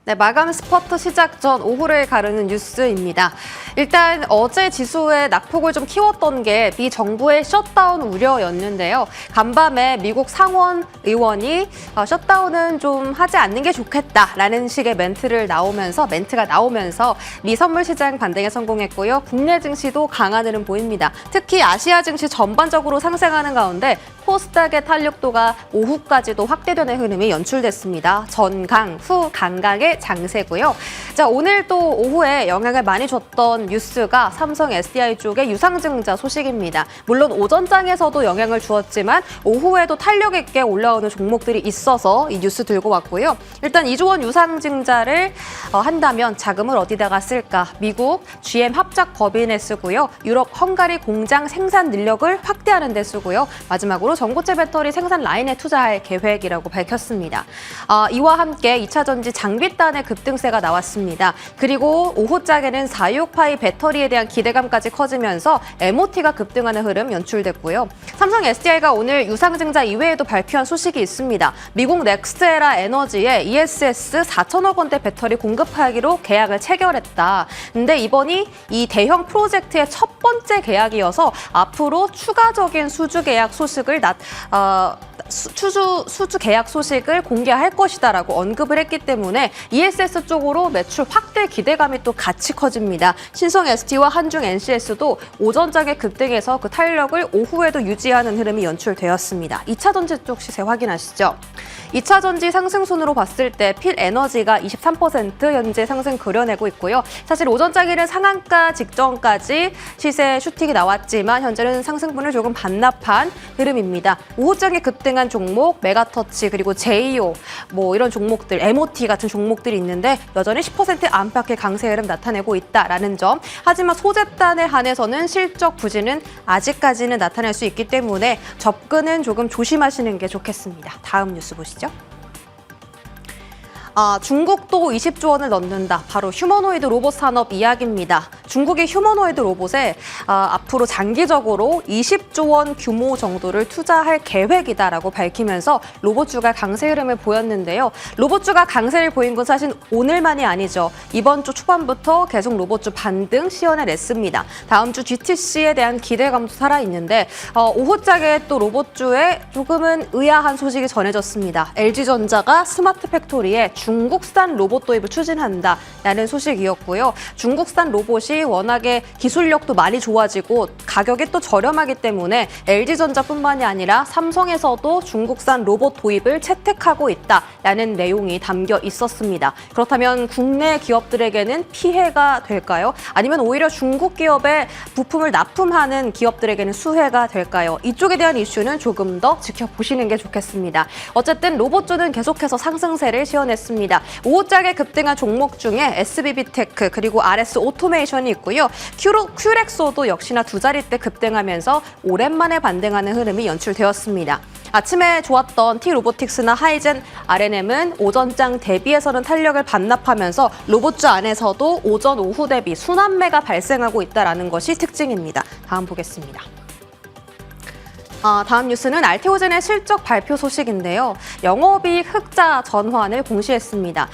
네, 마감 스퍼트 시작 전 오후를 가르는 뉴스입니다. 일단 어제 지수의 낙폭을 좀 키웠던 게 미 정부의 셧다운 우려였는데요. 간밤에 미국 상원 의원이 셧다운은 좀 하지 않는 게 좋겠다라는 식의 멘트가 나오면서 미 선물 시장 반등에 성공했고요. 국내 증시도 강한 흐름 보입니다. 특히 아시아 증시 전반적으로 상승하는 가운데 코스닥의 탄력도가 오후까지도 확대되는 흐름이 연출됐습니다. 전강, 후 강강의 장세고요. 자, 오늘 또 오후에 영향을 많이 줬던 뉴스가 삼성 SDI 쪽의 유상증자 소식입니다. 물론 오전장에서도 영향을 주었지만 오후에도 탄력 있게 올라오는 종목들이 있어서 이 뉴스 들고 왔고요. 일단 2조 원 유상증자를 한다면 자금을 어디다가 쓸까? 미국 GM 합작 법인에 쓰고요. 유럽 헝가리 공장 생산 능력을 확대하는 데 쓰고요. 마지막으로 전고체 배터리 생산 라인에 투자할 계획이라고 밝혔습니다. 이와 함께 2차 전지 장비단의 급등세가 나왔습니다. 그리고 오후장에는 468 배터리에 대한 기대감까지 커지면서 MOT가 급등하는 흐름 연출됐고요. 삼성 SDI가 오늘 유상증자 이외에도 발표한 소식이 있습니다. 미국 넥스트에라 에너지에 ESS 4천억 원대 배터리 공급하기로 계약을 체결했다. 근데 이번이 이 대형 프로젝트의 첫 번째 계약이어서 앞으로 추가적인 수주 계약 소식을 수주 계약 소식을 공개할 것이다라고 언급을 했기 때문에 ESS 쪽으로 매출 확대 기대감이 또 같이 커집니다. 신성 ST와 한중 NCS도 오전장에 급등해서 그 탄력을 오후에도 유지하는 흐름이 연출되었습니다. 2차 전지 쪽 시세 확인하시죠. 2차 전지 상승순으로 봤을 때 필에너지가 23% 현재 상승 그려내고 있고요. 사실 오전장에는 상한가 직전까지 시세 슈팅이 나왔지만 현재는 상승분을 조금 반납한 흐름입니다. 오후장에 급등한 종목, 메가터치 그리고 제이오 이런 종목들, MOT 같은 종목들이 있는데 여전히 10% 안팎의 강세 흐름 나타내고 있다라는 점. 하지만 소재단에 한해서는 실적 부진은 아직까지는 나타날 수 있기 때문에 접근은 조금 조심하시는 게 좋겠습니다. 다음 뉴스 보시죠. 중국도 20조 원을 넣는다. 바로 휴머노이드 로봇 산업 이야기입니다. 중국의 휴머노이드 로봇에 앞으로 장기적으로 20조 원 규모 정도를 투자할 계획이다라고 밝히면서 로봇주가 강세 흐름을 보였는데요. 로봇주가 강세를 보인 건 사실 오늘만이 아니죠. 이번 주 초반부터 계속 로봇주 반등 시연해냈습니다. 다음 주 GTC에 대한 기대감도 살아있는데 오후장에 또 로봇주에 조금은 의아한 소식이 전해졌습니다. LG전자가 스마트 팩토리에 중국산 로봇 도입을 추진한다라는 소식이었고요. 중국산 로봇이 워낙에 기술력도 많이 좋아지고 가격이 또 저렴하기 때문에 LG전자뿐만이 아니라 삼성에서도 중국산 로봇 도입을 채택하고 있다라는 내용이 담겨 있었습니다. 그렇다면 국내 기업들에게는 피해가 될까요? 아니면 오히려 중국 기업에 부품을 납품하는 기업들에게는 수혜가 될까요? 이쪽에 대한 이슈는 조금 더 지켜보시는 게 좋겠습니다. 어쨌든 로봇주는 계속해서 상승세를 시연했습니다. 오후장에 급등한 종목 중에 SBB테크 그리고 RS 오토메이션이 있고요. 큐렉소도 역시나 두 자릿대 급등하면서 오랜만에 반등하는 흐름이 연출되었습니다. 아침에 좋았던 T로보틱스나 하이젠, RNM은 오전장 대비해서는 탄력을 반납하면서 로봇주 안에서도 오전, 오후 대비 순환매가 발생하고 있다는 것이 특징입니다. 다음 보겠습니다. 다음 뉴스는 알테오젠의 실적 발표 소식인데요. 영업이익 흑자 전환을 공시했습니다.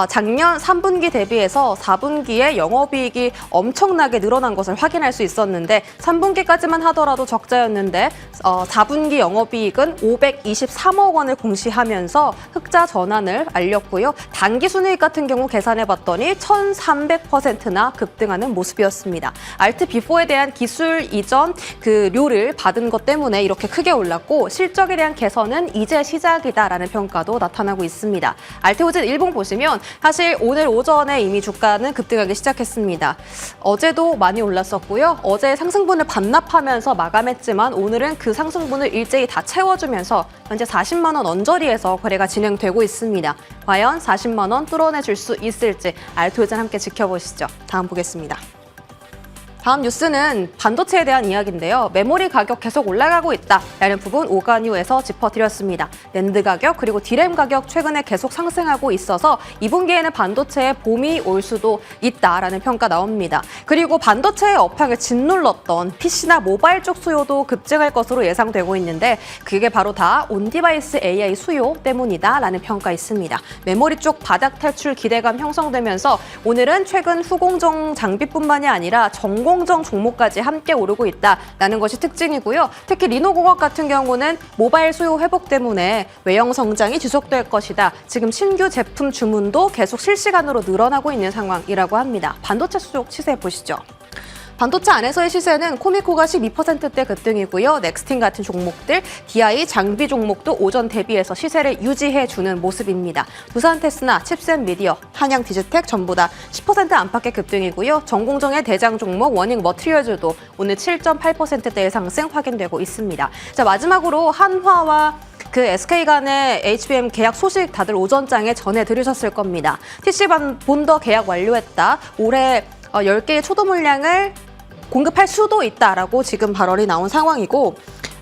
작년 3분기 대비해서 4분기에 영업이익이 엄청나게 늘어난 것을 확인할 수 있었는데 3분기까지만 하더라도 적자였는데 4분기 영업이익은 523억 원을 공시하면서 흑자 전환을 알렸고요. 단기순이익 같은 경우 계산해봤더니 1300%나 급등하는 모습이었습니다. 알트 비포에 대한 기술 이전 료를 받은 것 때문에 이렇게 크게 올랐고 실적에 대한 개선은 이제 시작이다라는 평가도 나타나고 있습니다. 알테오젠 일봉 보시면 사실 오늘 오전에 이미 주가는 급등하기 시작했습니다. 어제도 많이 올랐었고요. 어제 상승분을 반납하면서 마감했지만 오늘은 그 상승분을 일제히 다 채워주면서 현재 40만 원 언저리에서 거래가 진행되고 있습니다. 과연 40만 원 뚫어내줄 수 있을지 알테오젠 함께 지켜보시죠. 다음 보겠습니다. 다음 뉴스는 반도체에 대한 이야기인데요. 메모리 가격 계속 올라가고 있다라는 부분 오가뉴에서 짚어드렸습니다. 낸드 가격 그리고 디램 가격 최근에 계속 상승하고 있어서 2분기에는 반도체에 봄이 올 수도 있다라는 평가 나옵니다. 그리고 반도체의 업황을 짓눌렀던 PC나 모바일 쪽 수요도 급증할 것으로 예상되고 있는데 그게 바로 다 온디바이스 AI 수요 때문이다라는 평가 있습니다. 메모리 쪽 바닥 탈출 기대감 형성되면서 오늘은 최근 후공정 장비뿐만이 아니라 전공정 종목까지 함께 오르고 있다라는 것이 특징이고요. 특히 리노공학 같은 경우는 모바일 수요 회복 때문에 외형 성장이 지속될 것이다. 지금 신규 제품 주문도 계속 실시간으로 늘어나고 있는 상황이라고 합니다. 반도체 쪽 시세 보시죠. 반도체 안에서의 시세는 코미코가 12%대 급등이고요. 넥스틴 같은 종목들, DI 장비 종목도 오전 대비해서 시세를 유지해주는 모습입니다. 두산테스나, 칩셋미디어, 한양디지텍 전부 다 10% 안팎의 급등이고요. 전공정의 대장 종목 워닝 머티리얼즈도 오늘 7.8%대의 상승 확인되고 있습니다. 자, 마지막으로 한화와 SK 간의 HBM 계약 소식 다들 오전장에 전해 들으셨을 겁니다. TC본더 계약 완료했다. 올해 10개의 초도 물량을 공급할 수도 있다라고 지금 발언이 나온 상황이고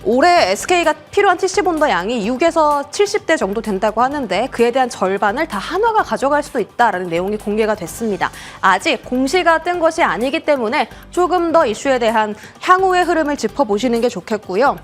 올해 SK가 필요한 TC본더 양이 6에서 70대 정도 된다고 하는데 그에 대한 절반을 다 한화가 가져갈 수도 있다라는 내용이 공개가 됐습니다. 아직 공시가 뜬 것이 아니기 때문에 조금 더 이슈에 대한 향후의 흐름을 짚어보시는 게 좋겠고요.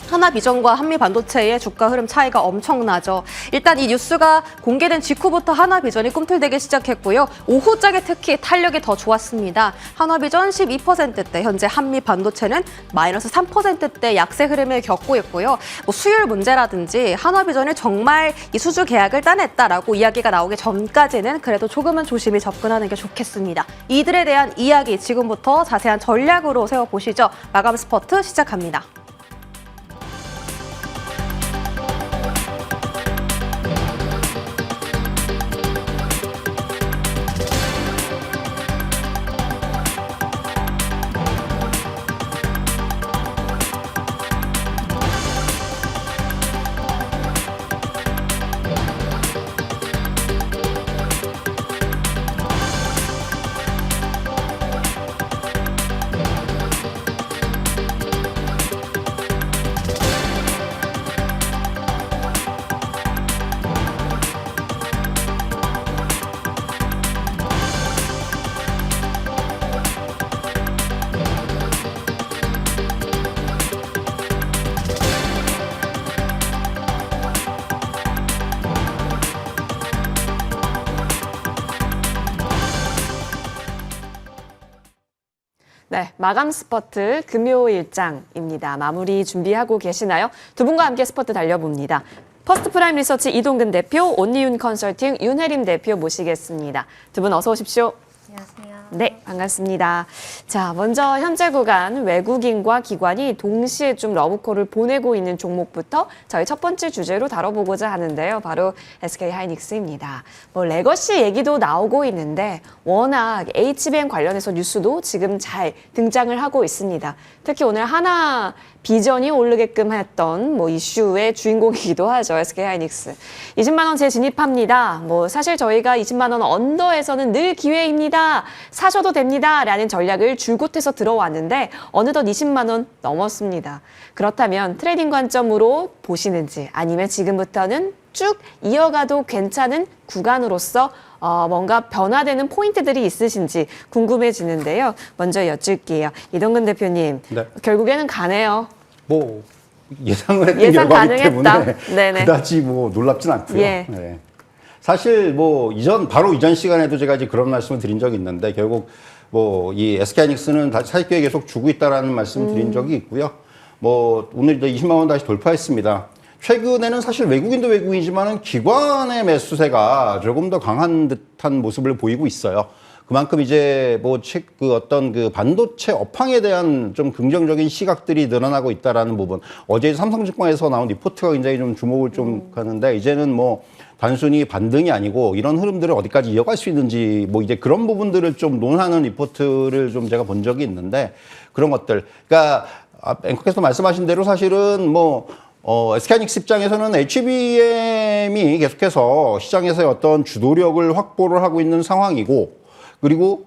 하나비전과 한미반도체의 주가 흐름 차이가 엄청나죠. 일단 이 뉴스가 공개된 직후부터 하나비전이 꿈틀대기 시작했고요. 오후장에 특히 탄력이 더 좋았습니다. 하나비전 12%대, 현재 한미반도체는 마이너스 3%대 약세 흐름을 겪고 있고요. 수율 문제라든지 하나비전이 정말 이 수주 계약을 따냈다라고 이야기가 나오기 전까지는 그래도 조금은 조심히 접근하는 게 좋겠습니다. 이들에 대한 이야기 지금부터 자세한 전략으로 세워보시죠. 마감 스퍼트 시작합니다. 네, 마감 스퍼트 금요일장입니다. 마무리 준비하고 계시나요? 두 분과 함께 스퍼트 달려봅니다. 퍼스트 프라임 리서치 이동근 대표, 온리윤 컨설팅 윤혜림 대표 모시겠습니다. 두 분 어서 오십시오. 안녕하세요. 네, 반갑습니다. 자, 먼저 현재 구간 외국인과 기관이 동시에 좀 러브콜을 보내고 있는 종목부터 저희 첫 번째 주제로 다뤄보고자 하는데요. 바로 SK하이닉스입니다. 레거시 얘기도 나오고 있는데 워낙 HBM 관련해서 뉴스도 지금 잘 등장을 하고 있습니다. 특히 오늘 하나 비전이 오르게끔 했던 이슈의 주인공이기도 하죠. SK하이닉스. 20만 원 재진입합니다. 사실 저희가 20만 원 언더에서는 늘 기회입니다. 사셔도 됩니다. 라는 전략을 줄곧 해서 들어왔는데 어느덧 20만 원 넘었습니다. 그렇다면 트레이딩 관점으로 보시는지 아니면 지금부터는 쭉 이어가도 괜찮은 구간으로서 뭔가 변화되는 포인트들이 있으신지 궁금해지는데요. 먼저 여쭐게요. 이동근 대표님, 네. 결국에는 가네요. 예상을 했던 예상 결과이기 가능했다. 때문에 그다지 놀랍진 않고요. 예. 네. 사실 바로 이전 시간에도 제가 이제 그런 말씀을 드린 적이 있는데 결국 이 SK하이닉스는 다시 사익 기회 계속 주고 있다라는 말씀을 드린 적이 있고요. 오늘 이제 20만 원 다시 돌파했습니다. 최근에는 사실 외국인도 외국인이지만은 기관의 매수세가 조금 더 강한 듯한 모습을 보이고 있어요. 그만큼 이제 어떤 반도체 업황에 대한 좀 긍정적인 시각들이 늘어나고 있다라는 부분. 어제 삼성증권에서 나온 리포트가 굉장히 좀 주목을 좀 가는데 이제는 단순히 반등이 아니고 이런 흐름들을 어디까지 이어갈 수 있는지 이제 그런 부분들을 좀 논하는 리포트를 좀 제가 본 적이 있는데 그런 것들. 그러니까 앵커께서 말씀하신 대로 사실은 SK하이닉스 입장에서는 HBM이 계속해서 시장에서의 어떤 주도력을 확보를 하고 있는 상황이고, 그리고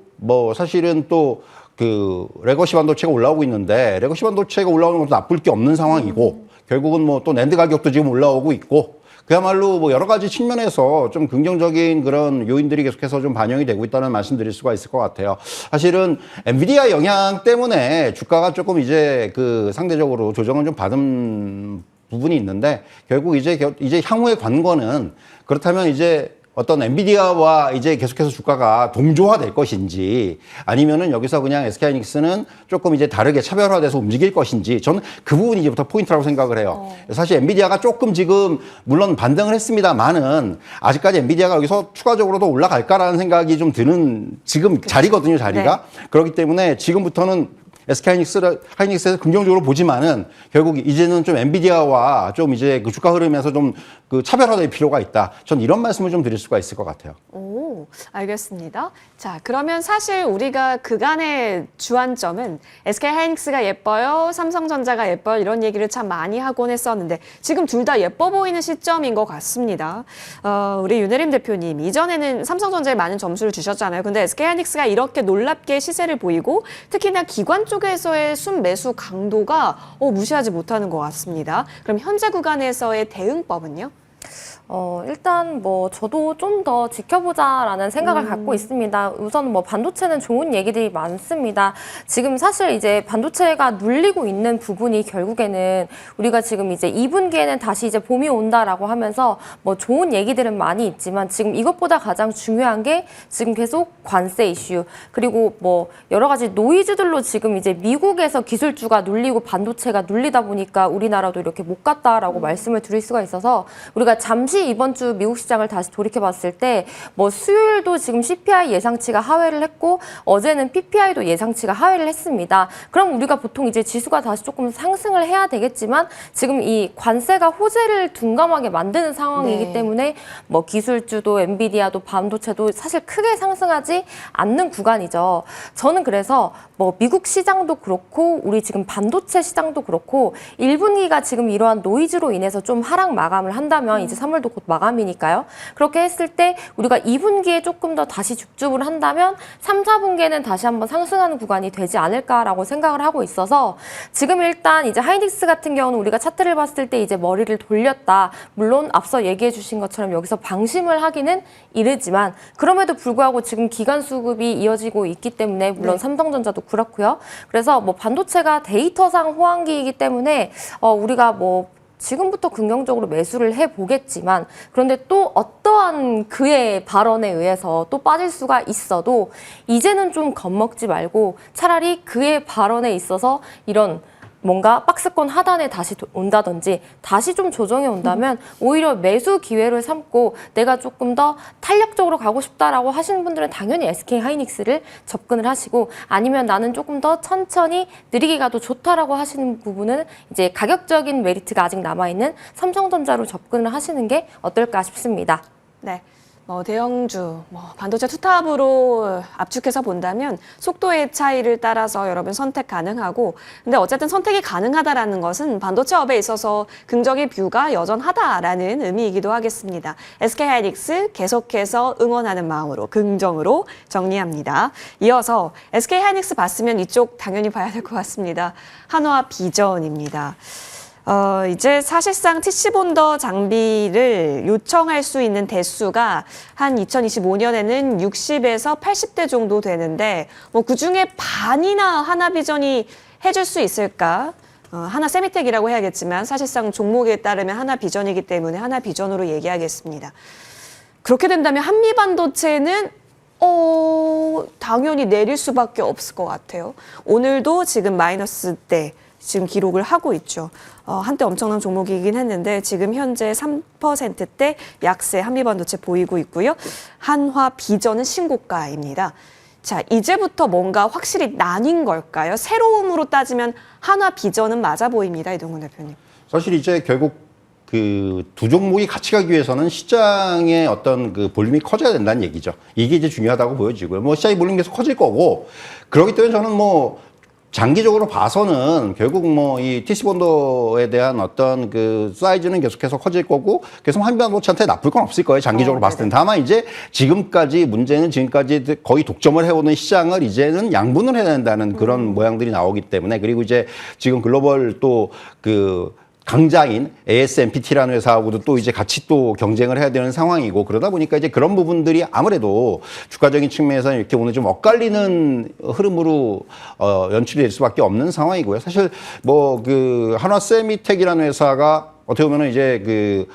사실은 또 그 레거시 반도체가 올라오고 있는데 레거시 반도체가 올라오는 것도 나쁠 게 없는 상황이고 결국은 뭐 또 낸드 가격도 지금 올라오고 있고 그야말로 뭐 여러 가지 측면에서 좀 긍정적인 그런 요인들이 계속해서 좀 반영이 되고 있다는 말씀드릴 수가 있을 것 같아요. 사실은 엔비디아 영향 때문에 주가가 조금 이제 그 상대적으로 조정을 좀 받은 부분이 있는데 결국 이제 향후의 관건은 그렇다면 이제 어떤 엔비디아와 이제 계속해서 주가가 동조화될 것인지 아니면은 여기서 그냥 SK하이닉스는 조금 이제 다르게 차별화돼서 움직일 것인지 저는 그 부분이 이제부터 포인트라고 생각을 해요. 사실 엔비디아가 조금 지금 물론 반등을 했습니다만은 아직까지 엔비디아가 여기서 추가적으로 더 올라갈까라는 생각이 좀 드는 지금 자리거든요, 자리가. 네. 그렇기 때문에 지금부터는 SK하이닉스에서 긍정적으로 보지만은 결국 이제는 좀 엔비디아와 좀 이제 그 주가 흐름에서 좀 그 차별화될 필요가 있다. 전 이런 말씀을 좀 드릴 수가 있을 것 같아요. 오, 알겠습니다. 자, 그러면 사실 우리가 그간의 주안점은 SK하이닉스가 예뻐요, 삼성전자가 예뻐요 이런 얘기를 참 많이 하곤 했었는데 지금 둘 다 예뻐 보이는 시점인 것 같습니다. 우리 윤혜림 대표님, 이전에는 삼성전자에 많은 점수를 주셨잖아요. 근데 SK하이닉스가 이렇게 놀랍게 시세를 보이고 특히나 기관 쪽에서의 순매수 강도가 무시하지 못하는 것 같습니다. 그럼 현재 구간에서의 대응법은요? 일단 뭐 저도 좀 더 지켜보자라는 생각을 갖고 있습니다. 우선 뭐 반도체는 좋은 얘기들이 많습니다. 지금 사실 이제 반도체가 눌리고 있는 부분이 결국에는 우리가 지금 이제 2분기에는 다시 이제 봄이 온다라고 하면서 뭐 좋은 얘기들은 많이 있지만 지금 이것보다 가장 중요한 게 지금 계속 관세 이슈 그리고 뭐 여러 가지 노이즈들로 지금 이제 미국에서 기술주가 눌리고 반도체가 눌리다 보니까 우리나라도 이렇게 못 갔다라고 말씀을 드릴 수가 있어서 우리가 잠시 이번 주 미국 시장을 다시 돌이켜 봤을 때 뭐 수요일도 지금 CPI 예상치가 하회를 했고 어제는 PPI도 예상치가 하회를 했습니다. 그럼 우리가 보통 이제 지수가 다시 조금 상승을 해야 되겠지만 지금 이 관세가 호재를 둔감하게 만드는 상황이기 때문에 뭐 기술주도 엔비디아도 반도체도 사실 크게 상승하지 않는 구간이죠. 저는 그래서 뭐 미국 시장도 그렇고 우리 지금 반도체 시장도 그렇고 1분기가 지금 이러한 노이즈로 인해서 좀 하락 마감을 한다면 이제 3월도 곧 마감이니까요. 그렇게 했을 때 우리가 2분기에 조금 더 다시 줍줍을 한다면 3, 4분기에는 다시 한번 상승하는 구간이 되지 않을까라고 생각을 하고 있어서 지금 일단 이제 하이닉스 같은 경우는 우리가 차트를 봤을 때 이제 머리를 돌렸다. 물론 앞서 얘기해 주신 것처럼 여기서 방심을 하기는 이르지만 그럼에도 불구하고 지금 기간 수급이 이어지고 있기 때문에 물론 삼성전자도 그렇고요. 그래서 뭐 반도체가 데이터상 호황기이기 때문에 우리가 뭐 지금부터 긍정적으로 매수를 해보겠지만 그런데 또 어떠한 그의 발언에 의해서 또 빠질 수가 있어도 이제는 좀 겁먹지 말고 차라리 그의 발언에 있어서 이런 뭔가 박스권 하단에 다시 온다든지 다시 좀 조정이 온다면 오히려 매수 기회를 삼고 내가 조금 더 탄력적으로 가고 싶다라고 하시는 분들은 당연히 SK하이닉스를 접근을 하시고 아니면 나는 조금 더 천천히 느리게 가도 좋다라고 하시는 부분은 이제 가격적인 메리트가 아직 남아있는 삼성전자로 접근을 하시는 게 어떨까 싶습니다. 네. 대형주, 반도체 투탑으로 압축해서 본다면 속도의 차이를 따라서 여러분 선택 가능하고 근데 어쨌든 선택이 가능하다라는 것은 반도체업에 있어서 긍정의 뷰가 여전하다라는 의미이기도 하겠습니다. SK하이닉스 계속해서 응원하는 마음으로 긍정으로 정리합니다. 이어서 SK하이닉스 봤으면 이쪽 당연히 봐야 될 것 같습니다. 한화 비전입니다. 이제 사실상 TC본더 장비를 요청할 수 있는 대수가 한 2025년에는 60에서 80대 정도 되는데 그중에 반이나 하나비전이 해줄 수 있을까? 하나세미텍이라고 해야겠지만 사실상 종목에 따르면 하나비전이기 때문에 하나비전으로 얘기하겠습니다. 그렇게 된다면 한미반도체는 당연히 내릴 수밖에 없을 것 같아요. 오늘도 지금 마이너스대 지금 기록을 하고 있죠. 한때 엄청난 종목이긴 했는데 지금 현재 3%대 약세 한미반도체 보이고 있고요. 한화 비전은 신고가입니다. 자, 이제부터 뭔가 확실히 나뉜 걸까요? 새로움으로 따지면 한화 비전은 맞아 보입니다. 이동훈 대표님. 사실 이제 결국 그 두 종목이 같이 가기 위해서는 시장의 어떤 그 볼륨이 커져야 된다는 얘기죠. 이게 이제 중요하다고 보여지고요. 뭐 시장의 볼륨이 계속 커질 거고 그렇기 때문에 저는 뭐 장기적으로 봐서는 결국 뭐 이 TC 본도에 대한 어떤 그 사이즈는 계속해서 커질 거고 계속 한반도체한테 나쁠 건 없을 거예요. 장기적으로 봤을 때는. 다만 이제 지금까지 거의 독점을 해오는 시장을 이제는 양분을 해야 된다는 그런 모양들이 나오기 때문에 그리고 이제 지금 글로벌 또 그 강자인 ASMPT라는 회사하고도 또 이제 같이 또 경쟁을 해야 되는 상황이고 그러다 보니까 이제 그런 부분들이 아무래도 주가적인 측면에서는 이렇게 오늘 좀 엇갈리는 흐름으로 연출이 될 수밖에 없는 상황이고요. 사실 뭐 그 한화세미텍이라는 회사가 어떻게 보면은 이제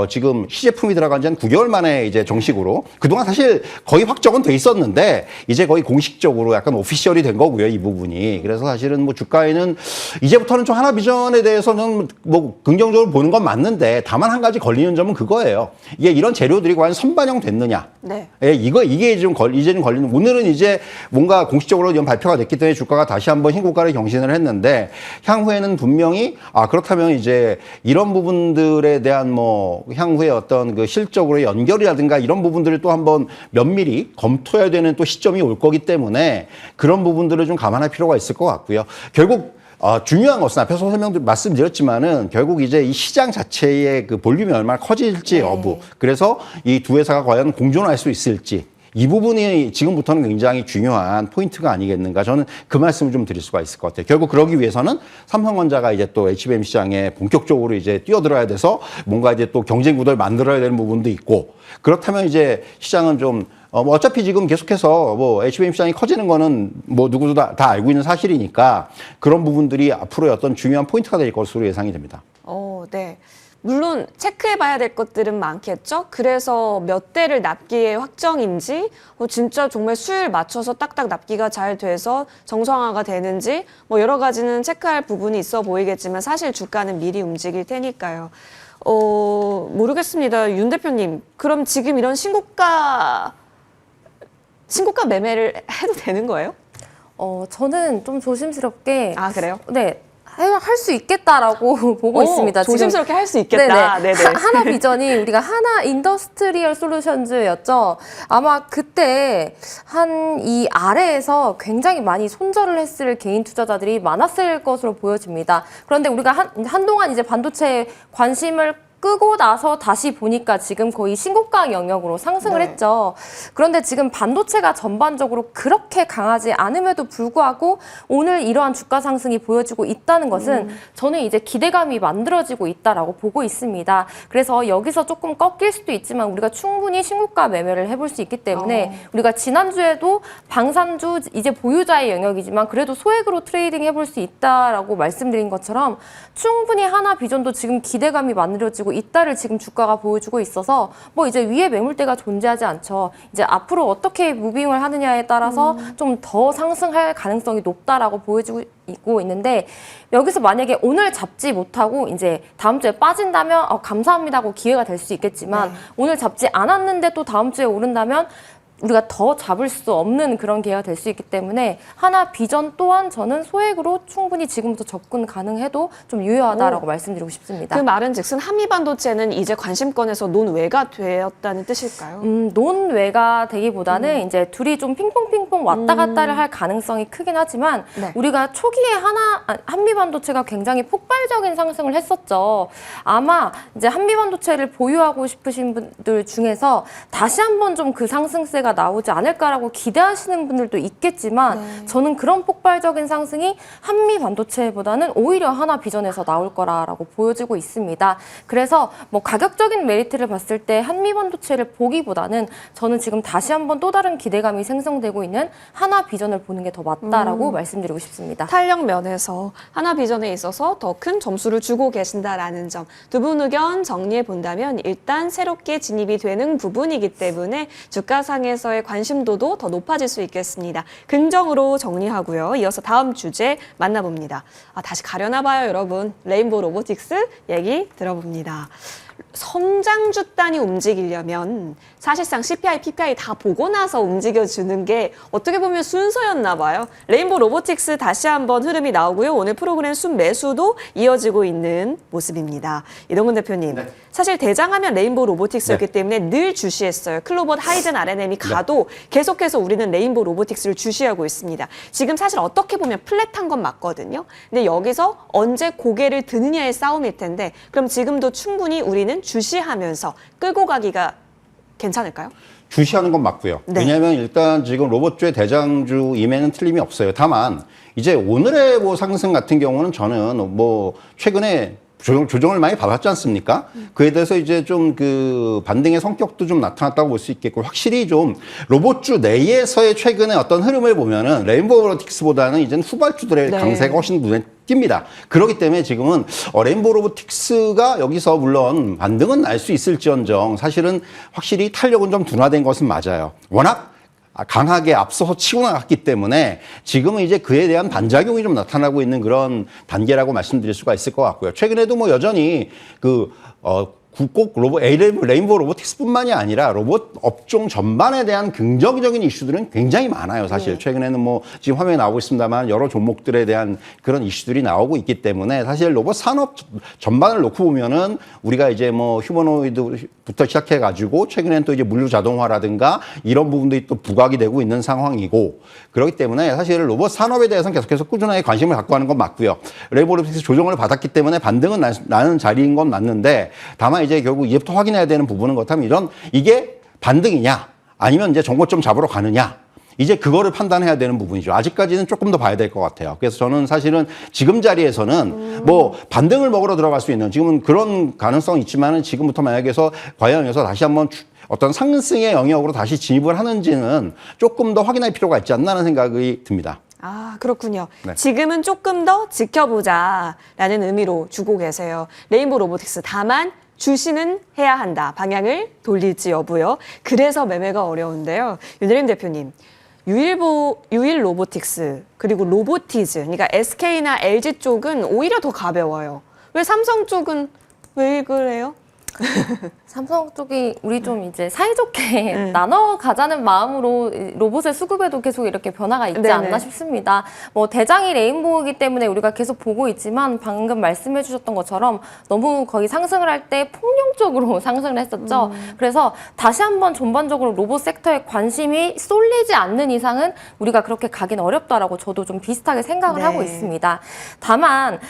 지금 시제품이 들어간 지 한 9개월 만에 이제 정식으로 그동안 사실 거의 확정은 돼 있었는데 이제 거의 공식적으로 약간 오피셜이 된 거고요, 이 부분이. 그래서 사실은 뭐 주가에는 이제부터는 좀 하나비전에 대해서는 뭐 긍정적으로 보는 건 맞는데 다만 한 가지 걸리는 점은 그거예요. 이게 이런 재료들이 과연 선반영 됐느냐. 네. 예, 이게 좀 이제는 걸리는, 오늘은 이제 뭔가 공식적으로 이런 발표가 됐기 때문에 주가가 다시 한번 흰고가를 경신을 했는데 향후에는 분명히 그렇다면 이제 이런 부분들에 대한 뭐 향후에 어떤 그 실적으로 연결이라든가 이런 부분들을 또 한번 면밀히 검토해야 되는 또 시점이 올 거기 때문에 그런 부분들을 좀 감안할 필요가 있을 것 같고요. 결국 중요한 것은 앞에서 말씀드렸지만은 결국 이제 이 시장 자체의 그 볼륨이 얼마나 커질지 여부. 그래서 이 두 회사가 과연 공존할 수 있을지. 이 부분이 지금부터는 굉장히 중요한 포인트가 아니겠는가. 저는 그 말씀을 좀 드릴 수가 있을 것 같아요. 결국 그러기 위해서는 삼성전자가 이제 또 HBM 시장에 본격적으로 이제 뛰어들어야 돼서 뭔가 이제 또 경쟁 구도를 만들어야 되는 부분도 있고 그렇다면 이제 시장은 좀 뭐 어차피 지금 계속해서 뭐 HBM 시장이 커지는 거는 뭐 누구도 다 알고 있는 사실이니까 그런 부분들이 앞으로의 어떤 중요한 포인트가 될 것으로 예상이 됩니다. 네. 물론 체크해봐야 될 것들은 많겠죠. 그래서 몇 대를 납기의 확정인지, 진짜 정말 수율 맞춰서 딱딱 납기가 잘 돼서 정상화가 되는지, 뭐 여러 가지는 체크할 부분이 있어 보이겠지만 사실 주가는 미리 움직일 테니까요. 모르겠습니다. 윤 대표님, 그럼 지금 이런 신고가 매매를 해도 되는 거예요? 저는 좀 조심스럽게. 그래요? 네. 할 수 있겠다라고 보고 있습니다. 조심스럽게 할 수 있겠다. 네네. 하나비전이 우리가 하나 인더스트리얼 솔루션즈였죠. 아마 그때 이 아래에서 굉장히 많이 손절을 했을 개인 투자자들이 많았을 것으로 보여집니다. 그런데 우리가 한동안 이제 반도체에 관심을 끄고 나서 다시 보니까 지금 거의 신고가 영역으로 상승을 했죠. 그런데 지금 반도체가 전반적으로 그렇게 강하지 않음에도 불구하고 오늘 이러한 주가 상승이 보여지고 있다는 것은 저는 이제 기대감이 만들어지고 있다라고 보고 있습니다. 그래서 여기서 조금 꺾일 수도 있지만 우리가 충분히 신고가 매매를 해볼 수 있기 때문에 우리가 지난주에도 방산주 이제 보유자의 영역이지만 그래도 소액으로 트레이딩 해볼 수 있다라고 말씀드린 것처럼 충분히 하나비전도 지금 기대감이 만들어지고 있다를 지금 주가가 보여주고 있어서 뭐 이제 위에 매물대가 존재하지 않죠. 이제 앞으로 어떻게 무빙을 하느냐에 따라서 좀 더 상승할 가능성이 높다라고 보여주고 있는데 여기서 만약에 오늘 잡지 못하고 이제 다음 주에 빠진다면 감사합니다 하고 기회가 될 수 있겠지만 오늘 잡지 않았는데 또 다음 주에 오른다면 우리가 더 잡을 수 없는 그런 기회가 될 수 있기 때문에 하나비전 또한 저는 소액으로 충분히 지금부터 접근 가능해도 좀 유효하다라고 말씀드리고 싶습니다. 그 말은 즉슨 한미반도체는 이제 관심권에서 논외가 되었다는 뜻일까요? 논외가 되기보다는 이제 둘이 좀 핑퐁핑퐁 왔다 갔다를 할 가능성이 크긴 하지만 우리가 초기에 한미반도체가 굉장히 폭발적인 상승을 했었죠. 아마 이제 한미반도체를 보유하고 싶으신 분들 중에서 다시 한번 좀 그 상승세가 나오지 않을까라고 기대하시는 분들도 있겠지만 저는 그런 폭발적인 상승이 한미 반도체보다는 오히려 하나비전에서 나올 거라고 보여지고 있습니다. 그래서 뭐 가격적인 메리트를 봤을 때 한미 반도체를 보기보다는 저는 지금 다시 한번 또 다른 기대감이 생성되고 있는 하나비전을 보는 게 더 맞다라고 말씀드리고 싶습니다. 탄력 면에서 하나비전에 있어서 더 큰 점수를 주고 계신다라는 점 두 분 의견 정리해 본다면 일단 새롭게 진입이 되는 부분이기 때문에 주가상에서 에서의 관심도도 더 높아질 수 있겠습니다. 긍정으로 정리하고요. 이어서 다음 주제 만나봅니다. 다시 가려나 봐요, 여러분. 레인보우 로보틱스 얘기 들어봅니다. 성장주 단이 움직이려면 사실상 CPI, PPI 다 보고 나서 움직여주는 게 어떻게 보면 순서였나 봐요. 레인보우 로보틱스 다시 한번 흐름이 나오고요. 오늘 프로그램 순매수도 이어지고 있는 모습입니다. 이동근 대표님, 네. 사실 대장하면 레인보우 로보틱스였기 때문에 늘 주시했어요. 클로봇, 하이든, RNM이 가도 계속해서 우리는 레인보우 로보틱스를 주시하고 있습니다. 지금 사실 어떻게 보면 플랫한 건 맞거든요. 근데 여기서 언제 고개를 드느냐의 싸움일 텐데 그럼 지금도 충분히 우리는 주시하면서 끌고 가기가 괜찮을까요? 주시하는 건 맞고요. 네. 왜냐하면 일단 지금 로봇주의 대장주임에는 틀림이 없어요. 다만 이제 오늘의 뭐 상승 같은 경우는 저는 뭐 최근에 조정을 많이 받았지 않습니까? 그에 대해서 이제 좀 그 반등의 성격도 좀 나타났다고 볼 수 있겠고, 확실히 좀 로봇주 내에서의 최근의 어떤 흐름을 보면은 레인보우 로보틱스보다는 이제는 후발주들의 네. 강세가 훨씬 눈에 띕니다. 그렇기 때문에 지금은 레인보우 로보틱스가 여기서 물론 반등은 날 수 있을지언정 사실은 확실히 탄력은 좀 둔화된 것은 맞아요. 워낙 강하게 앞서서 치고 나갔기 때문에 지금은 이제 그에 대한 반작용이 좀 나타나고 있는 그런 단계라고 말씀드릴 수가 있을 것 같고요. 최근에도 뭐 여전히 꼭 레인보우 로보틱스뿐만이 아니라 로봇 업종 전반에 대한 긍정적인 이슈들은 굉장히 많아요. 사실 최근에는 뭐 지금 화면에 나오고 있습니다만 여러 종목들에 대한 그런 이슈들이 나오고 있기 때문에 사실 로봇 산업 전반을 놓고 보면은 우리가 이제 뭐 휴머노이드부터 시작해 가지고 최근에는 또 이제 물류 자동화라든가 이런 부분들이 또 부각이 되고 있는 상황이고, 그렇기 때문에 사실 로봇 산업에 대해서는 계속해서 꾸준하게 관심을 갖고 하는 건 맞고요. 레인보우 로보틱스 조정을 받았기 때문에 반등은 나는 자리인 건 맞는데, 다만 이제 결국 이제부터 확인해야 되는 부분은 그렇다면 이게 반등이냐 아니면 이제 정고점 잡으러 가느냐, 이제 그거를 판단해야 되는 부분이죠. 아직까지는 조금 더 봐야 될 것 같아요. 그래서 저는 사실은 지금 자리에서는 뭐 반등을 먹으러 들어갈 수 있는, 지금은 그런 가능성이 있지만은 지금부터 만약에서 과연 여기서 다시 한번 어떤 상승의 영역으로 다시 진입을 하는지는 조금 더 확인할 필요가 있지 않나 하는 생각이 듭니다. 아, 그렇군요. 네. 지금은 조금 더 지켜보자라는 의미로 주고 계세요. 레인보우 로보틱스. 다만 주시는 해야 한다. 방향을 돌릴지 여부요. 그래서 매매가 어려운데요. 윤혜림 대표님, 유일 로보틱스 그리고 로보티즈, 그러니까 SK나 LG 쪽은 오히려 더 가벼워요. 왜 삼성 쪽은 왜 그래요? 삼성 쪽이 우리 좀 이제 사이좋게 나눠 가자는 마음으로 로봇의 수급에도 계속 이렇게 변화가 있지 네네. 않나 싶습니다. 뭐 대장이 레인보우이기 때문에 우리가 계속 보고 있지만 방금 말씀해 주셨던 것처럼 너무 거의 상승을 할 때 폭룡적으로 상승을 했었죠. 그래서 다시 한번 전반적으로 로봇 섹터에 관심이 쏠리지 않는 이상은 우리가 그렇게 가긴 어렵다라고 저도 좀 비슷하게 생각을 네. 하고 있습니다. 다만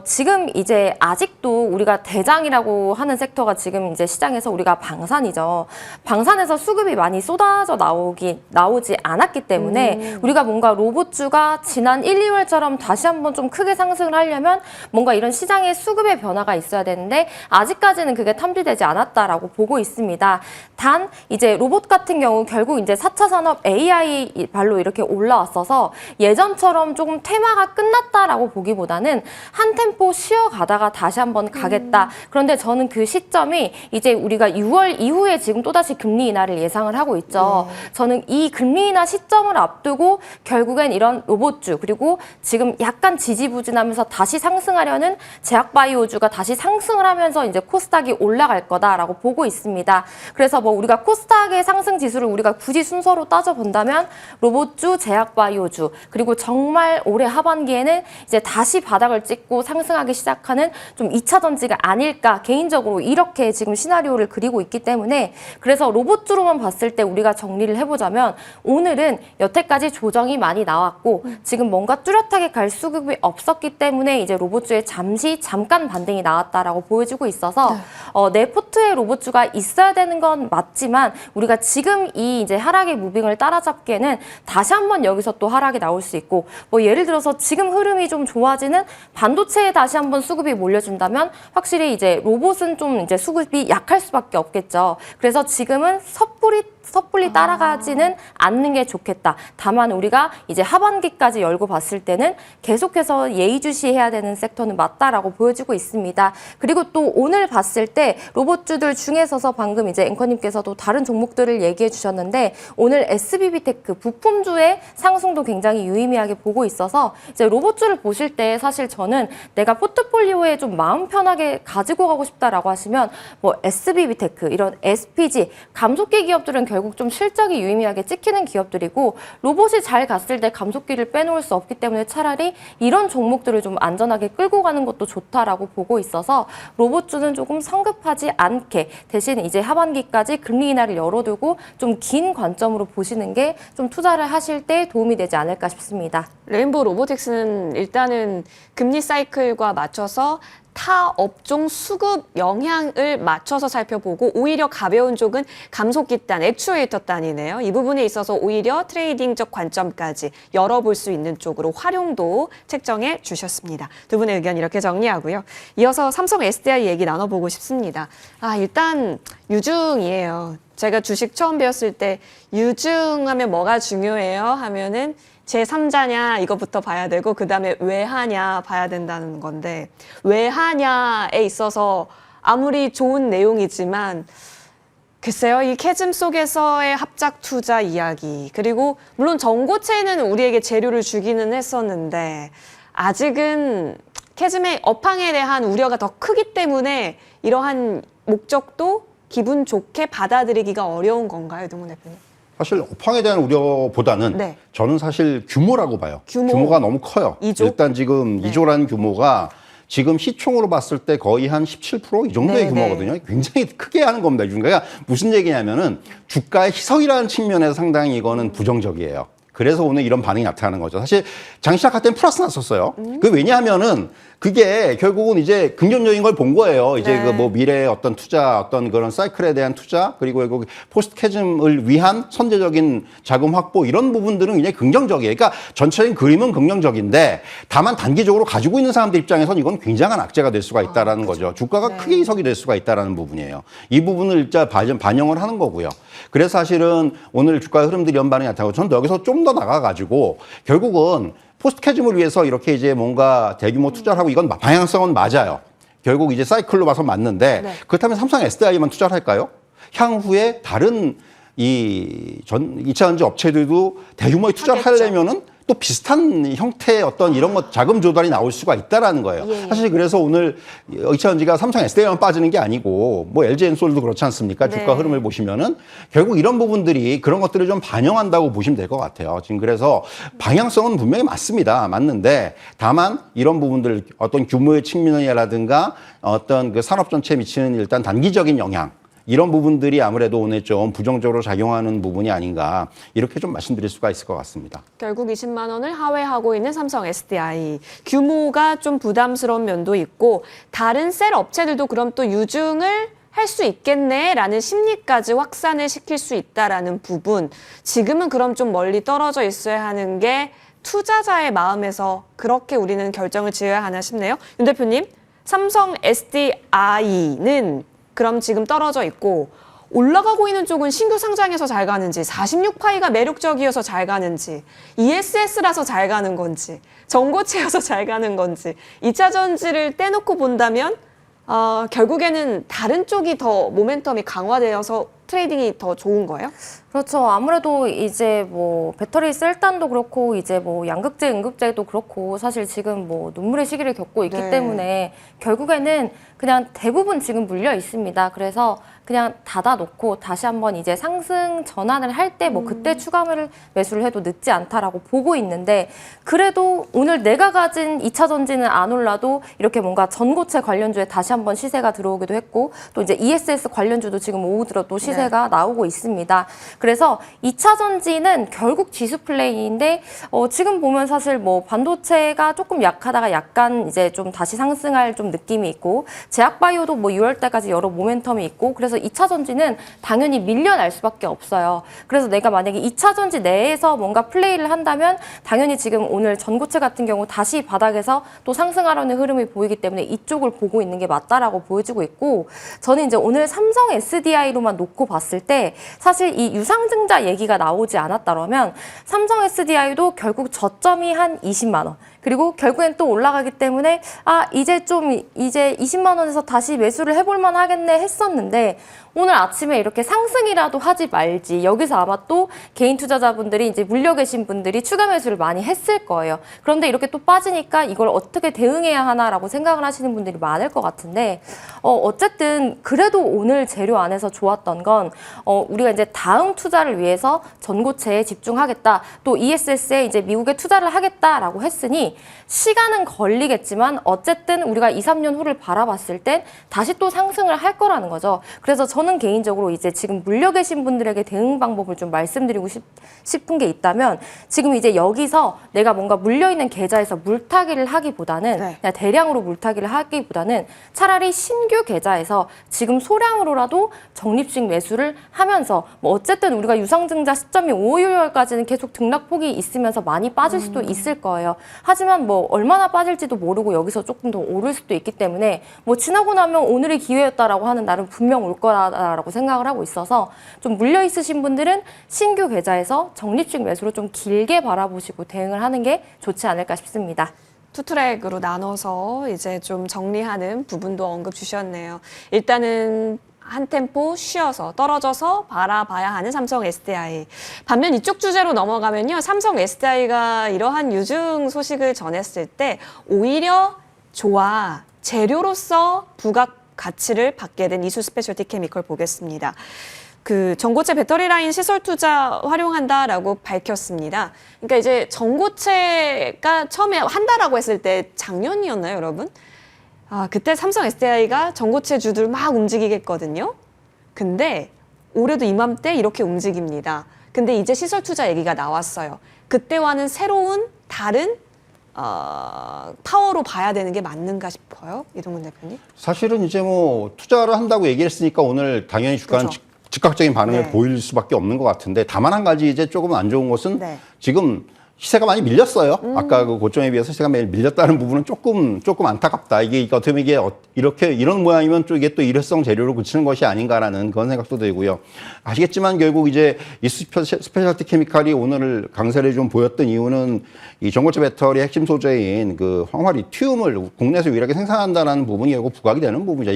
지금 이제 아직도 우리가 대장이라고 하는 섹터가 지금 이제 시장에서 우리가 방산이죠. 방산에서 수급이 많이 쏟아져 나오지 않았기 때문에 우리가 뭔가 로봇주가 지난 1, 2월처럼 다시 한번 좀 크게 상승을 하려면 뭔가 이런 시장의 수급의 변화가 있어야 되는데 아직까지는 그게 탐지되지 않았다라고 보고 있습니다. 단 이제 로봇 같은 경우 결국 이제 4차 산업 AI 발로 이렇게 올라왔어서 예전처럼 조금 테마가 끝났다라고 보기보다는 한 템포 쉬어가다가 다시 한번 가겠다. 그런데 저는 그 시점이 이제 우리가 6월 이후에 지금 또다시 금리 인하를 예상을 하고 있죠. 저는 이 금리 인하 시점을 앞두고 결국엔 이런 로봇주 그리고 지금 약간 지지부진하면서 다시 상승하려는 제약바이오주가 다시 상승을 하면서 이제 코스닥이 올라갈 거다라고 보고 있습니다. 그래서 뭐 우리가 코스닥의 상승 지수를 우리가 굳이 순서로 따져본다면 로봇주, 제약바이오주 그리고 정말 올해 하반기에는 이제 다시 바닥을 찍고 상승하기 시작하는 좀 2차 전지가 아닐까 개인적으로 이렇게 지금 시나리오를 그리고 있기 때문에, 그래서 로봇주로만 봤을 때 우리가 정리를 해보자면 오늘은 여태까지 조정이 많이 나왔고 지금 뭔가 뚜렷하게 갈 수급이 없었기 때문에 이제 로봇주에 잠깐 반등이 나왔다라고 보여지고 있어서 내 포트에 로봇주가 있어야 되는 건 맞지만 우리가 지금 이 이제 하락의 무빙을 따라잡기에는 다시 한번 여기서 또 하락이 나올 수 있고, 뭐 예를 들어서 지금 흐름이 좀 좋아지는 반도체에 다시 한번 수급이 몰려준다면 확실히 이제 로봇은 좀 이제 수급이 약할 수밖에 없겠죠. 그래서 지금은 섣불리 섣불리 따라가지는 않는 게 좋겠다. 다만 우리가 이제 하반기까지 열고 봤을 때는 계속해서 예의주시해야 되는 섹터는 맞다라고 보여지고 있습니다. 그리고 또 오늘 봤을 때 로봇주들 중에서서 방금 이제 앵커님께서도 다른 종목들을 얘기해 주셨는데 오늘 SBB테크 부품주의 상승도 굉장히 유의미하게 보고 있어서 이제 로봇주를 보실 때 사실 저는 내가 포트폴리오에 좀 마음 편하게 가지고 가고 싶다라고 하시면 뭐 SBB테크 이런 SPG 감속기 기업들은 결국 좀 실적이 유의미하게 찍히는 기업들이고 로봇이 잘 갔을 때 감속기를 빼놓을 수 없기 때문에 차라리 이런 종목들을 좀 안전하게 끌고 가는 것도 좋다라고 보고 있어서 로봇주는 조금 성급하지 않게 대신 이제 하반기까지 금리 인하를 열어두고 좀 긴 관점으로 보시는 게 좀 투자를 하실 때 도움이 되지 않을까 싶습니다. 레인보우 로보틱스는 일단은 금리 사이클과 맞춰서 타 업종 수급 영향을 맞춰서 살펴보고 오히려 가벼운 쪽은 감속기단, 액추에이터단이네요. 이 부분에 있어서 오히려 트레이딩적 관점까지 열어볼 수 있는 쪽으로 활용도 책정해 주셨습니다. 두 분의 의견 이렇게 정리하고요. 이어서 삼성 SDI 얘기 나눠보고 싶습니다. 일단 유중이에요. 제가 주식 처음 배웠을 때 유중하면 뭐가 중요해요? 하면은 제3자냐 이거부터 봐야 되고 그다음에 왜 하냐 봐야 된다는 건데 왜 하냐에 있어서 아무리 좋은 내용이지만 글쎄요, 이 캐즘 속에서의 합작 투자 이야기 그리고 물론 전고체는 우리에게 재료를 주기는 했었는데 아직은 캐즘의 업황에 대한 우려가 더 크기 때문에 이러한 목적도 기분 좋게 받아들이기가 어려운 건가요, 동훈 대표님? 사실 업황에 대한 우려보다는 네. 저는 사실 규모라고 봐요. 규모가 너무 커요. 2조? 일단 지금 네. 2조라는 규모가 지금 시총으로 봤을 때 거의 한 17% 이 정도의 네, 규모거든요. 굉장히 크게 하는 겁니다. 그러니까 무슨 얘기냐면은 주가의 희석이라는 측면에서 상당히 이거는 부정적이에요. 그래서 오늘 이런 반응이 나타나는 거죠. 사실 장 시작할 때는 플러스 났었어요. 그 왜냐하면은 그게 결국은 이제 긍정적인 걸 본 거예요. 이제 네. 그 뭐 미래의 어떤 투자, 어떤 그런 사이클에 대한 투자, 그리고 결국 포스트 캐즘을 위한 선제적인 자금 확보 이런 부분들은 굉장히 긍정적이에요. 그러니까 전체적인 그림은 긍정적인데 다만 단기적으로 가지고 있는 사람들 입장에서는 이건 굉장한 악재가 될 수가 있다라는 거죠. 주가가 네. 크게 희석이 될 수가 있다라는 부분이에요. 이 부분을 일단 반영을 하는 거고요. 그래서 사실은 오늘 주가 흐름들이 이런 반응이 나타나고 저는 여기서 좀 더 나가가지고 결국은 포스트 캐즘을 위해서 이렇게 이제 뭔가 대규모 투자를 하고 이건 방향성은 맞아요. 결국 이제 사이클로 봐서 맞는데 네. 그렇다면 삼성 SDI만 투자를 할까요? 향후에 다른 이 2차 전지 업체들도 대규모의 투자를 하겠죠. 하려면은 또 비슷한 형태의 어떤 이런 것 자금 조달이 나올 수가 있다라는 거예요. 예. 사실 그래서 오늘 2차 전지가 삼성 SDI만 빠지는 게 아니고 뭐 LG엔솔도 그렇지 않습니까? 네. 주가 흐름을 보시면은 결국 이런 부분들이 그런 것들을 좀 반영한다고 보시면 될 것 같아요. 지금 그래서 방향성은 분명히 맞습니다. 맞는데 다만 이런 부분들 어떤 규모의 측면이라든가 어떤 그 산업 전체에 미치는 일단 단기적인 영향 이런 부분들이 아무래도 오늘 좀 부정적으로 작용하는 부분이 아닌가 이렇게 좀 말씀드릴 수가 있을 것 같습니다. 결국 20만 원을 하회하고 있는 삼성 SDI. 규모가 좀 부담스러운 면도 있고 다른 셀 업체들도 그럼 또 유증을 할 수 있겠네라는 심리까지 확산을 시킬 수 있다라는 부분. 지금은 그럼 좀 멀리 떨어져 있어야 하는 게 투자자의 마음에서 그렇게 우리는 결정을 지어야 하나 싶네요. 윤 대표님, 삼성 SDI는 그럼 지금 떨어져 있고 올라가고 있는 쪽은 신규 상장해서 잘 가는지 46파이가 매력적이어서 잘 가는지 ESS라서 잘 가는 건지 전고체여서 잘 가는 건지 2차 전지를 떼놓고 본다면 결국에는 다른 쪽이 더 모멘텀이 강화되어서 트레이딩이 더 좋은 거예요? 그렇죠. 아무래도 이제 뭐 배터리 셀단도 그렇고 이제 뭐 양극재, 음극재도 그렇고 사실 지금 뭐 눈물의 시기를 겪고 있기 네. 때문에 결국에는 그냥 대부분 지금 물려 있습니다. 그래서 그냥 닫아놓고 다시 한번 이제 상승 전환을 할 때 뭐 그때 추가 매수를 해도 늦지 않다라고 보고 있는데 그래도 오늘 내가 가진 2차 전지는 안 올라도 이렇게 뭔가 전고체 관련주에 다시 한번 시세가 들어오기도 했고 또 이제 ESS 관련주도 지금 오후 들어 또 시세가 나오고 있습니다. 그래서 2차 전지는 결국 지수 플레이인데 지금 보면 사실 뭐 반도체가 조금 약하다가 약간 이제 좀 다시 상승할 좀 느낌이 있고 제약바이오도 뭐 6월 달까지 여러 모멘텀이 있고 그래서 2차 전지는 당연히 밀려날 수밖에 없어요. 그래서 내가 만약에 2차 전지 내에서 뭔가 플레이를 한다면 당연히 지금 오늘 전고체 같은 경우 다시 바닥에서 또 상승하려는 흐름이 보이기 때문에 이쪽을 보고 있는 게 맞다라고 보여지고 있고 저는 이제 오늘 삼성 SDI로만 놓고 놓고 봤을 때 사실 이 유상증자 얘기가 나오지 않았다면 삼성 SDI도 결국 저점이 한 20만 원. 그리고 결국엔 또 올라가기 때문에 이제 20만 원에서 다시 매수를 해볼 만 하겠네 했었는데 오늘 아침에 이렇게 상승이라도 하지 말지. 여기서 아마 또 개인 투자자분들이 이제 물려 계신 분들이 추가 매수를 많이 했을 거예요. 그런데 이렇게 또 빠지니까 이걸 어떻게 대응해야 하나라고 생각을 하시는 분들이 많을 것 같은데 어쨌든 그래도 오늘 재료 안에서 좋았던 건 우리가 이제 다음 투자를 위해서 전고체에 집중하겠다. 또 ESS에 이제 미국에 투자를 하겠다라고 했으니 시간은 걸리겠지만 어쨌든 우리가 2, 3년 후를 바라봤을 땐 다시 또 상승을 할 거라는 거죠. 그래서 저는 개인적으로 이제 지금 물려 계신 분들에게 대응 방법을 좀 말씀드리고 싶은 게 있다면 지금 이제 여기서 내가 뭔가 물려 있는 계좌에서 물타기를 하기보다는 그냥 대량으로 물타기를 하기보다는 차라리 신규 계좌에서 지금 소량으로라도 적립식 매수를 하면서 뭐 어쨌든 우리가 유상증자 시점이 5, 6월까지는 계속 등락폭이 있으면서 많이 빠질 수도 있을 거예요. 하지만 뭐 얼마나 빠질지도 모르고 여기서 조금 더 오를 수도 있기 때문에 뭐 지나고 나면 오늘이 기회였다라고 하는 날은 분명 올 거라고 생각을 하고 있어서 좀 물려 있으신 분들은 신규 계좌에서 적립식 매수로 좀 길게 바라보시고 대응을 하는 게 좋지 않을까 싶습니다. 투트랙으로 나눠서 이제 좀 정리하는 부분도 언급 주셨네요. 일단은 한 템포 쉬어서 떨어져서 바라봐야 하는 삼성 SDI. 반면 이쪽 주제로 넘어가면요. 삼성 SDI가 이러한 유증 소식을 전했을 때 오히려 좋아. 재료로서 부각 가치를 받게 된 이수 스페셜티 케미컬 보겠습니다. 그 전고체 배터리 라인 시설 투자 활용한다라고 밝혔습니다. 그러니까 이제 전고체가 처음에 한다라고 했을 때 작년이었나요, 여러분? 그때 삼성 SDI가 전고체 주들 막 움직이겠거든요. 근데 올해도 이맘때 이렇게 움직입니다. 근데 이제 시설 투자 얘기가 나왔어요. 그때와는 새로운 다른 파워로 봐야 되는 게 맞는가 싶어요. 이동근 대표님. 사실은 이제 뭐 투자를 한다고 얘기했으니까 오늘 당연히 주가는 그렇죠. 즉각적인 반응을 네. 보일 수밖에 없는 것 같은데 다만 한 가지 이제 조금 안 좋은 것은 네. 지금 시세가 많이 밀렸어요. 아까 그 고점에 비해서 시세가 많이 밀렸다는 부분은 조금 안타깝다. 이게 어떻게 보면 이게 이런 모양이면 또 이게 또 일회성 재료로 그치는 것이 아닌가라는 그런 생각도 들고요. 아시겠지만 결국 이제 이 스페셜티 케미칼이 오늘 강세를 좀 보였던 이유는 이 전고체 배터리 핵심 소재인 그 황화리튬을 국내에서 유일하게 생산한다는 부분이 결국 부각이 되는 부분이죠.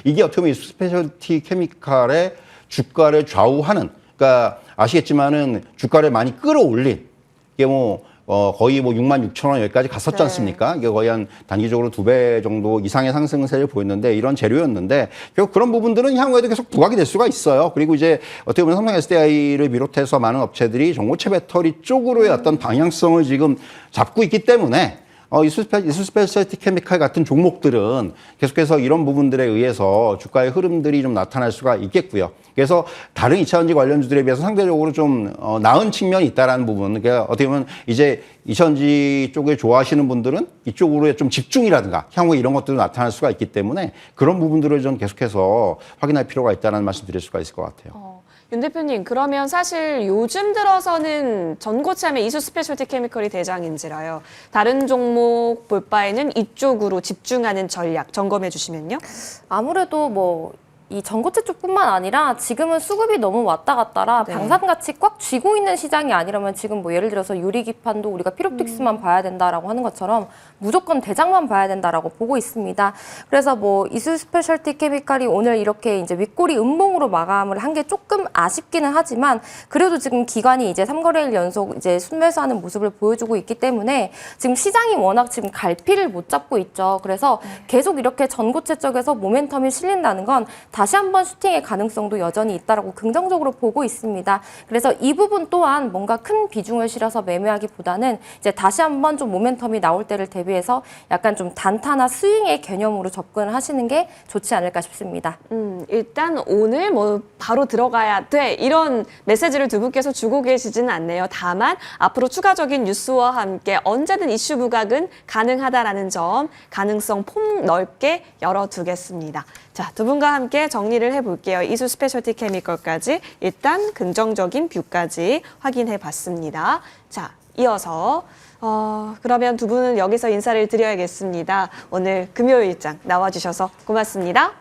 이게 어떻게 보면 이 스페셜티 케미칼의 주가를 좌우하는, 그러니까 아시겠지만은 주가를 많이 끌어올린 이게 거의 66,000원 여기까지 갔었지 않습니까? 이게 거의 한 단기적으로 2배 정도 이상의 상승세를 보였는데 이런 재료였는데 결국 그런 부분들은 향후에도 계속 부각이 될 수가 있어요. 그리고 이제 어떻게 보면 삼성 SDI를 비롯해서 많은 업체들이 전고체 배터리 쪽으로의 어떤 방향성을 지금 잡고 있기 때문에 이수 스페셜티 케미칼 같은 종목들은 계속해서 이런 부분들에 의해서 주가의 흐름들이 좀 나타날 수가 있겠고요. 그래서 다른 2차전지 관련주들에 비해서 상대적으로 좀 나은 측면이 있다라는 부분. 그러니까 어떻게 보면 이제 2차전지 쪽에 좋아하시는 분들은 이쪽으로의 좀 집중이라든가 향후에 이런 것들도 나타날 수가 있기 때문에 그런 부분들을 좀 계속해서 확인할 필요가 있다는 말씀 드릴 수가 있을 것 같아요. 윤 대표님, 그러면 사실 요즘 들어서는 전고체 하면 이수 스페셜티 케미컬이 대장인지라요. 다른 종목 볼 바에는 이쪽으로 집중하는 전략 점검해 주시면요. 아무래도 이 전고체 쪽뿐만 아니라 지금은 수급이 너무 왔다 갔다라 네. 방산같이 꽉 쥐고 있는 시장이 아니라면 지금 예를 들어서 유리기판도 우리가 피롭틱스만 봐야 된다라고 하는 것처럼 무조건 대장만 봐야 된다라고 보고 있습니다. 그래서 이수 스페셜티 케미칼이 오늘 이렇게 이제 윗꼬리 음봉으로 마감을 한 게 조금 아쉽기는 하지만 그래도 지금 기관이 이제 3거래일 연속 이제 순매수하는 모습을 보여주고 있기 때문에 지금 시장이 워낙 지금 갈피를 못 잡고 있죠. 그래서 계속 이렇게 전고체 쪽에서 모멘텀이 실린다는 건 다시 한번 슈팅의 가능성도 여전히 있다라고 긍정적으로 보고 있습니다. 그래서 이 부분 또한 뭔가 큰 비중을 실어서 매매하기보다는 이제 다시 한번 좀 모멘텀이 나올 때를 대비해서 약간 좀 단타나 스윙의 개념으로 접근을 하시는 게 좋지 않을까 싶습니다. 일단 오늘 바로 들어가야 돼 이런 메시지를 두 분께서 주고 계시지는 않네요. 다만 앞으로 추가적인 뉴스와 함께 언제든 이슈 부각은 가능하다라는 점 가능성 폭넓게 열어두겠습니다. 자, 두 분과 함께 정리를 해볼게요. 이수 스페셜티 케미컬까지 일단 긍정적인 뷰까지 확인해 봤습니다. 자, 이어서 그러면 두 분은 여기서 인사를 드려야겠습니다. 오늘 금요일장 나와주셔서 고맙습니다.